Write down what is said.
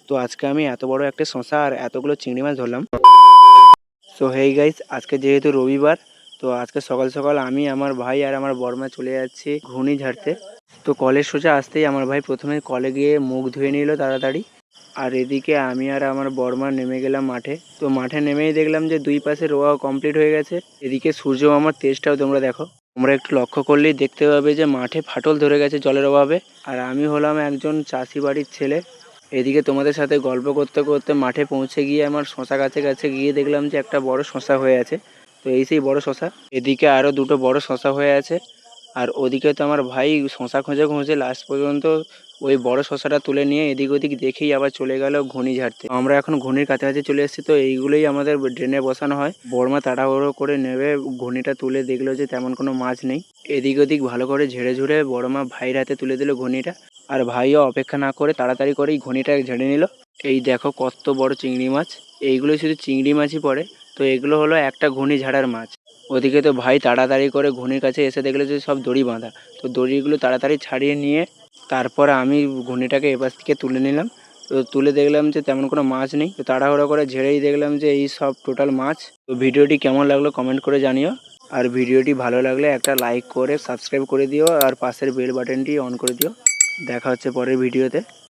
তো আজকে আমি এত বড় একটা শশা আর এতগুলো চিংড়ি মাছ ধরলাম। সো হেই গাইস, আজকে যেহেতু রবিবার, তো আজকে সকাল সকাল আমি, আমার ভাই আর আমার বড়মা চলে যাচ্ছি ঘুনি ঝাড়তে। তো কলের সোজা আসতেই আমার ভাই প্রথমে কলে গিয়ে মুখ ধুয়ে নিল তাড়াতাড়ি। আর এদিকে আমি আর আমার বড়মা নেমে গেলাম মাঠে। তো মাঠে নেমেই দেখলাম যে দুই পাশে রোয়া কমপ্লিট হয়ে গেছে। এদিকে সূর্য মামার তেজটাও তোমরা দেখো। তোমরা একটু লক্ষ্য করলেই দেখতে পাবে যে মাঠে ফাটল ধরে গেছে জলের অভাবে। আর আমি হলাম একজন চাষি বাড়ির ছেলে। এদিকে তোমাদের সাথে গল্প করতে করতে মাঠে পৌঁছে গিয়ে আমার শশা গাছের কাছে গিয়ে দেখলাম যে একটা বড় শশা হয়ে আছে। তো এই সেই বড় শশা, এদিকে আরও দুটো বড় শশা হয়ে আছে। আর ওদিকে তো আমার ভাই শশা খুঁজে খুঁজে লাস্ট পর্যন্ত ওই বড় শশাটা তুলে নিয়ে এদিক ওদিক দেখেই আবার চলে গেল ঘুনি ঝাড়তে। আমরা এখন ঘুনির কাছাকাছি চলে এসেছি। তো এইগুলোই আমাদের ড্রেনে বসানো হয়। বড়মা তাড়াহুড়ো করে নেবে ঘুনিটা তুলে দেখলো যে তেমন কোনো মাছ নেই। এদিক ওদিক ভালো করে ঝেড়ে ঝুড়ে বড়মা ভাইয়ের হাতে তুলে দিল ঘুনিটা। আর ভাইও অপেক্ষা না করে তাড়াতাড়ি করেই ঘুনিটা ঝেড়ে নিল। এই দেখো কত বড় চিংড়ি মাছ। এইগুলো শুধু চিংড়ি মাছই পড়ে। তো এগুলো হলো একটা ঘুনি ঝাড়ার মাছ। ওদিকে তো ভাই তাড়াতাড়ি করে ঘুনির কাছে এসে দেখলো যে সব দড়ি বাঁধা। তো দড়িগুলো তাড়াতাড়ি ছাড়িয়ে নিয়ে তারপর আমি ঘুনিটাকে এপাশ থেকে তুলে নিলাম। তো তুলে দেখলাম যে তেমন কোনো মাছ নেই। তো তাড়াহুড়ো করে ঝেড়েই দেখলাম যে এই সব টোটাল মাছ। তো ভিডিওটি কেমন লাগলো কমেন্ট করে জানিও। আর ভিডিওটি ভালো লাগলে একটা লাইক করে সাবস্ক্রাইব করে দিও আর পাশের বেল বাটনটি অন করে দিও। দেখা হচ্ছে পরের ভিডিওতে।